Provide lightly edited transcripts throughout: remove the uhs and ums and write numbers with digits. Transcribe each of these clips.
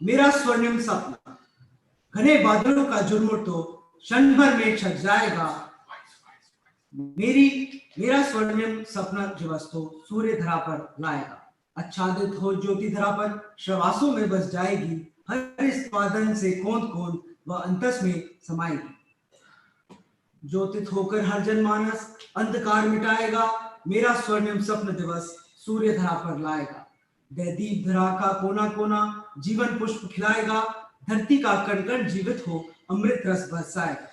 मेरा स्वर्णिम सपना, घने बादलों का झुरमुट तो क्षण भर में छट जाएगा। मेरा स्वर्णिम सपना दिवस तो सूर्य धरा पर लाएगा। आच्छादित हो ज्योति धरा पर श्रवासों में बस जाएगी। हर स्पादन से कौंध कौंध व अंतस में समाएगी। ज्योतित होकर हर जनमानस अंधकार मिटाएगा। मेरा स्वर्णिम स्वप्न दिवस सूर्य धरा पर लाएगा। दैदीप धरा का कोना कोना जीवन पुष्प खिलाएगा। धरती का कण कण जीवित हो अमृत रस बरसाएगा।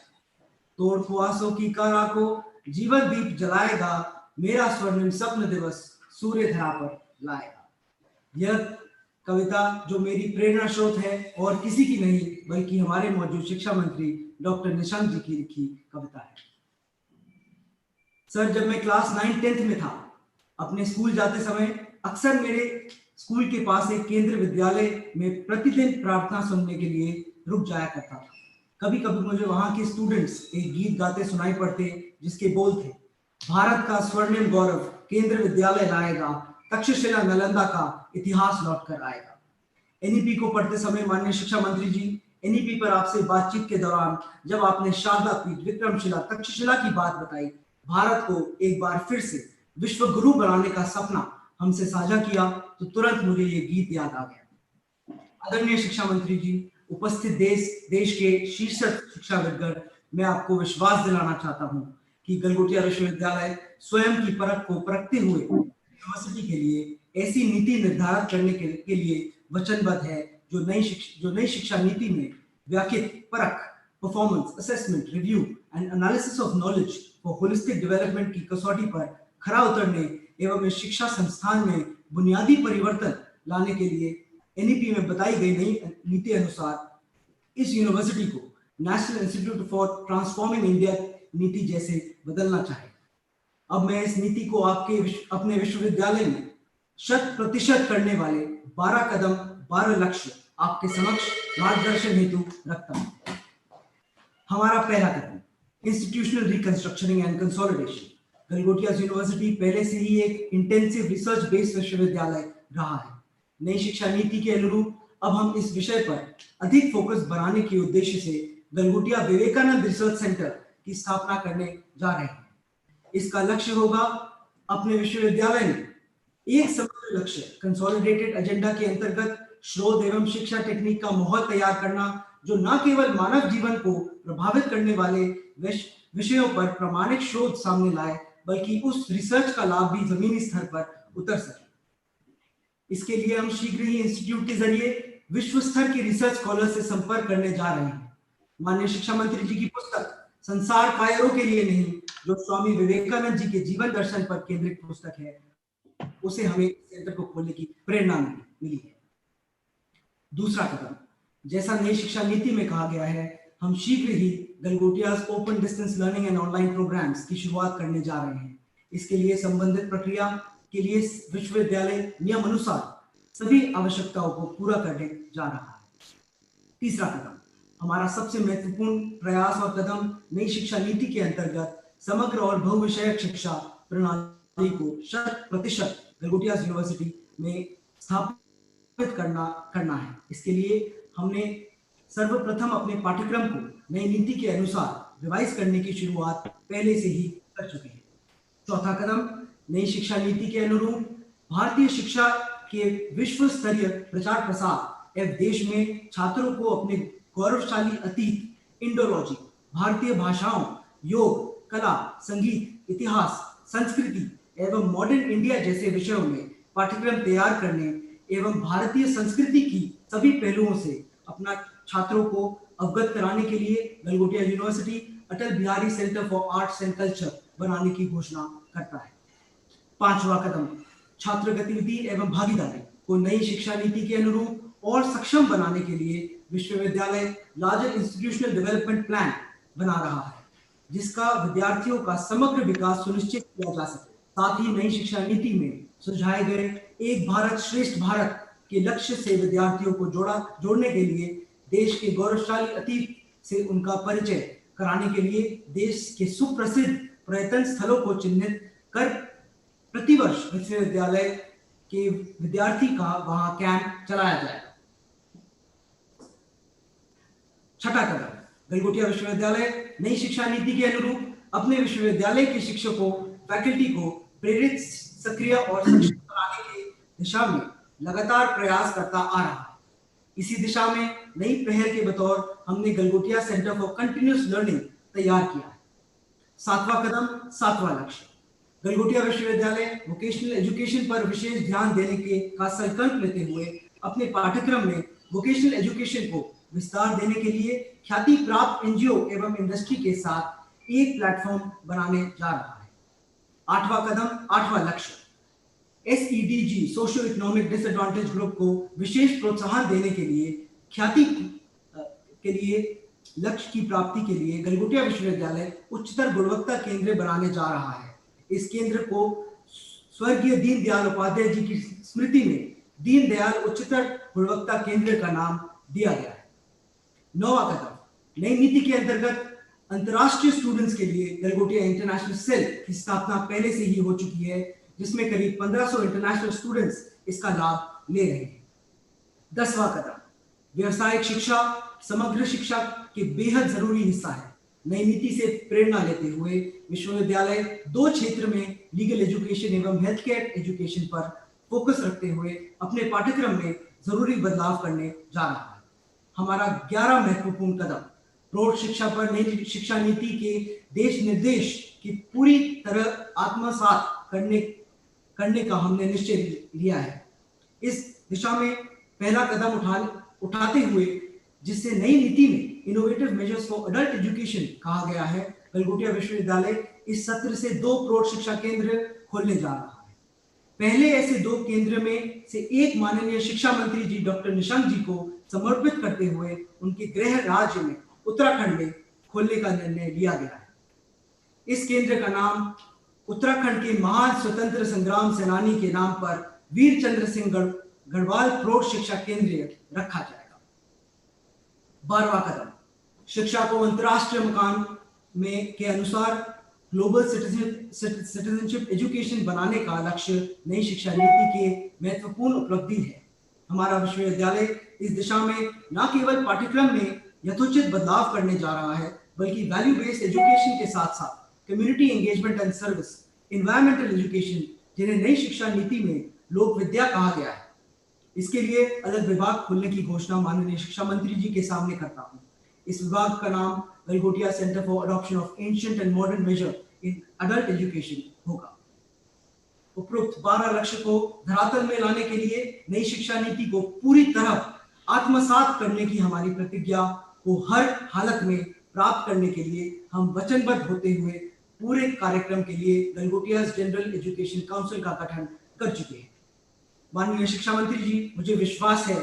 तोड़ कुआसों की कारा को जीवन दीप जलाएगा। मेरा स्वर्णिम स्वप्न दिवस सूर्य धरा पर लाएगा। यह कविता जो मेरी प्रेरणा स्रोत है और किसी की नहीं बल्कि हमारे मौजूद शिक्षा मंत्री डॉक्टर निशंक जी की लिखी कविता है। सर, जब मैं क्लास 9-10 में था, अपने स्कूल जाते समय अक्सर मेरे स्कूल के पास एक केंद्रीय विद्यालय में प्रतिदिन प्रार्थना सुनने के लिए रुक जाया करता था। कभी कभी मुझे वहां के स्टूडेंट्स एक गीत गाते सुनाई पड़ते जिसके बोल थे, भारत का स्वर्णिम गौरव केंद्रीय विद्यालय लाएगा, तक्षशिला नालंदा का इतिहास लौट कर आएगा। एनईपी को पढ़ते समय माननीय शिक्षा मंत्री जी, एनईपी पर आपसे बातचीत के दौरान जब आपने शारदा पीठ, विक्रमशिला, तक्षशिला की बात बताई, भारत को एक बार फिर से विश्व गुरु बनाने का सपना हमसे साझा किया, तो तुरंत मुझे ये गीत याद आ गया। आदरणीय शिक्षा मंत्री जी, उपस्थित देश के शीर्ष शिक्षाविदगण, मैं आपको विश्वास दिलाना चाहता हूं कि गलगोटिया विश्वविद्यालय स्वयं की परख को परखते हुए यूनिवर्सिटी के लिए ऐसी नीति निर्धारित करने के लिए वचनबद्ध है जो नई शिक्षा नीति में व्याख्यित परख, performance assessment, review and analysis of knowledge for holistic development की कसौटी पर खरा उतरने एवं इस शिक्षा संस्थान में बुनियादी परिवर्तन लाने के लिए एनईपी में बताई गई नई नीति अनुसार इस यूनिवर्सिटी को national institute for transforming India नीति जैसे बदलना चाहे। अब मैं इस नीति को अपने विश्वविद्यालय में 100% करने वाले 12 कदम 12 लक्ष्य आपके समक्ष मार्गदर्शन हेतु रखता हूं। हमारा पहला कदम, institutional reconstructioning and consolidation. Galgotia university पहले से ही एक इंटेंसिव रिसर्च बेस्ड विश्वविद्यालय रहा है। नई शिक्षा नीति के अनुरूप अब हम इस विषय पर अधिक फोकस बनाने के उद्देश्य से गलगोटिया विवेकानंद रिसर्च सेंटर की स्थापना करने जा रहे हैं। इसका लक्ष्य होगा अपने विश्वविद्यालय में एक समग्र लक्ष्य कंसोलिडेटेड एजेंडा के अंतर्गत शोध एवं शिक्षा टेक्निक का माहौल तैयार करना, जो न केवल मानव जीवन को प्रभावित करने वाले विषयों पर प्रामाणिक शोध सामने लाए, बल्कि उस रिसर्च का लाभ भी जमीनी स्तर पर उतर सके। इसके लिए हम शीघ्र ही इंस्टीट्यूट के जरिए विश्व स्तर के रिसर्च स्कॉलर से संपर्क करने जा रहे हैं। माननीय शिक्षा मंत्री जी की पुस्तक संसार कायरों के लिए नहीं, जो स्वामी विवेकानंद जी के जीवन दर्शन पर केंद्रित पुस्तक है, उसे हमें सेंटर को खोलने की प्रेरणा मिली है। दूसरा कदम, जैसा नई शिक्षा नीति में कहा गया है, हम शीघ्र ही Galgotia open distance learning and online programmes की शुरुआत करने जा रहे हैं। इसके लिए संबंधित प्रक्रिया के लिए विश्वविद्यालय नियम अनुसार सभी आवश्यकताओं को पूरा करने जा रहा है। तीसरा कदम, हमारा सबसे महत्वपूर्ण प्रयास और कदम नई शिक्षा नीति के अंतर्गत समग्र और बहुविषयक शिक्षा प्रणाली को 100% गलगोटिया यूनिवर्सिटी में स्थापित करना है। इसके लिए हमने सर्वप्रथम अपने पाठ्यक्रम को नई नीति के अनुसार रिवाइज करने की शुरुआत पहले से ही कर चुके हैं। चौथा कदम, नई शिक्षा नीति के अनुरूप भारतीय शिक्षा के विश्व स्तरीय प्रचार प्रसार एवं देश में छात्रों को अपने गौरवशाली अतीत, इंडोलॉजी, भारतीय भाषाओं, योग, कला, संगीत, इतिहास, संस्कृति एवं मॉडर्न इंडिया जैसे विषयों में पाठ्यक्रम तैयार करने एवं भारतीय संस्कृति की सभी पहलुओं से अपना छात्रों को अवगत कराने के लिए Galgotia university Atal Bihari centre for arts and culture बनाने की घोषणा करता है। पांचवा कदम, छात्र गतिविधि एवं भागीदारी को नई शिक्षा नीति के अनुरूप और सक्षम बनाने के लिए विश्वविद्यालय लार्जर इंस्टीट्यूशनल डेवलपमेंट प्लान बना रहा है, जिसका विद्यार्थियों का समग्र विकास सुनिश्चित किया जा सके। साथ ही नई शिक्षा नीति में सुझाए गए एक भारत श्रेष्ठ भारत के लक्ष्य से विद्यार्थियों को जोड़ने के लिए देश के गौरवशाली अतीत से उनका परिचय कराने के लिए देश के सुप्रसिद्ध पर्यटन स्थलों को चिन्हित कर प्रतिवर्ष विश्वविद्यालय के विद्यार्थी का वहां कैंप चलाया जाएगा। छठा कदम, गलगोटिया विश्वविद्यालय नई शिक्षा नीति के अनुरूप अपने विश्वविद्यालय के शिक्षकों, फैकल्टी को प्रेरित, सक्रिय और सक्षम बनाने की दिशा में लगातार प्रयास करता आ रहा है। इसी दिशा में नई पहल के बतौर हमने Galgotia centre for continuous learning तैयार किया है। सातवां कदम, सातवां लक्ष्य, गलगोटिया विश्वविद्यालय वोकेशनल एजुकेशन पर विशेष ध्यान देने के का संकल्प लेते हुए अपने पाठ्यक्रम में वोकेशनल एजुकेशन को विस्तार देने के लिए ख्याति प्राप्त एनजीओ एवं इंडस्ट्री के साथ एक प्लेटफॉर्म बनाने जा रहा है। आठवां कदम, आठवां लक्ष्य, SEDG socio economic disadvantage group को विशेष प्रोत्साहन देने के लिए ख्याति के लिए लक्ष्य की प्राप्ति के लिए गलगोटिया विश्वविद्यालय उच्चतर गुणवत्ता केंद्र बनाने जा रहा है। इस केंद्र को स्वर्गीय दीनदयाल उपाध्याय जी की स्मृति में दीनदयाल उच्चतर गुणवत्ता केंद्र का नाम दिया गया है। नौवां कदम, नई नीति के अंतर्गत अंतर्राष्ट्रीय स्टूडेंट्स के लिए गलगोटिया इंटरनेशनल सेल की स्थापना पहले से ही हो चुकी है, जिसमें करीब 1500 इंटरनेशनल स्टूडेंट्स इसका लाभ ले रहे हैं। 10वां कदम, व्यवसायिक शिक्षा समग्र शिक्षा के बेहद जरूरी हिस्सा है। नई नीति से प्रेरणा लेते हुए विश्वविद्यालय दो क्षेत्र में लीगल एजुकेशन एवं हेल्थ केयर एजुकेशन पर फोकस रखते हुए अपने पाठ्यक्रम में जरूरी बदलाव करने जा रहा है। हमारा 11 महत्वपूर्ण कदम, प्रौढ़ शिक्षा पर नई शिक्षा नीति के देश निर्देश की पूरी तरह आत्मसात करने का हमने निश्चय लिया है। इस दिशा में पहला कदम उठाते हुए जिससे नई नीति में innovative measures for adult education कहा गया है, गलगोटिया विश्वविद्यालय इस सत्र से 2 प्रौढ़ शिक्षा केंद्र खोलने जा रहा है। पहले ऐसे 2 केंद्र में से एक माननीय शिक्षा मंत्री जी डॉक्टर निशंक जी को समर्पित करते हुए उनके गृह राज्य में उत्तराखंड में खोलने का निर्णय लिया गया है। इस केंद्र का नाम उत्तराखंड के महान स्वतंत्र संग्राम सेनानी के नाम पर वीर चंद्र सिंह गढ़वाल प्रौढ़ शिक्षा केंद्र रखा जाएगा। 12वां कदम, शिक्षा को अंतरराष्ट्रीय मकान में के अनुसार ग्लोबल सिटीजनशिप एजुकेशन बनाने का लक्ष्य नई शिक्षा नीति के महत्वपूर्ण उपलब्धि है। हमारा विश्वविद्यालय इस दिशा में न केवल पाठ्यक्रम में यथोचित बदलाव करने जा रहा है, बल्कि वैल्यू बेस्ड एजुकेशन के साथ साथ community engagement and service, environmental education, जिन्हें नई शिक्षा नीति में लोक विद्या कहा गया है, इसके लिए अलग विभाग खोलने की घोषणा माननीय शिक्षा मंत्री जी के सामने करता हूं। इस विभाग का नाम Galgotia centre for adoption of ancient and modern major in adult education होगा। उपरोक्त 12 लक्ष्य को धरातल में लाने के लिए नई शिक्षा नीति को पूरी तरह आत्मसात करने की हमारी प्रतिज्ञा को हर हालत में प्राप्त करने के लिए हम वचनबद्ध होते हुए पूरे कार्यक्रम के लिए गलगोटिया जनरल एजुकेशन काउंसिल का गठन कर चुके हैं। माननीय शिक्षा मंत्री जी, मुझे विश्वास है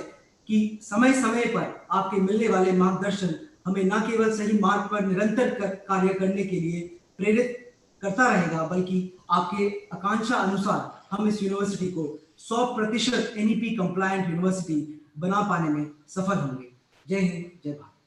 कि समय समय पर आपके मिलने वाले मार्गदर्शन हमें न केवल सही मार्ग पर निरंतर कार्य करने के लिए प्रेरित करता रहेगा, बल्कि आपके आकांक्षा अनुसार हम इस यूनिवर्सिटी को 100% NEP कंप्लायंट यूनिवर्सिटी बना पाने में सफल होंगे। जय हिंद, जय भारत।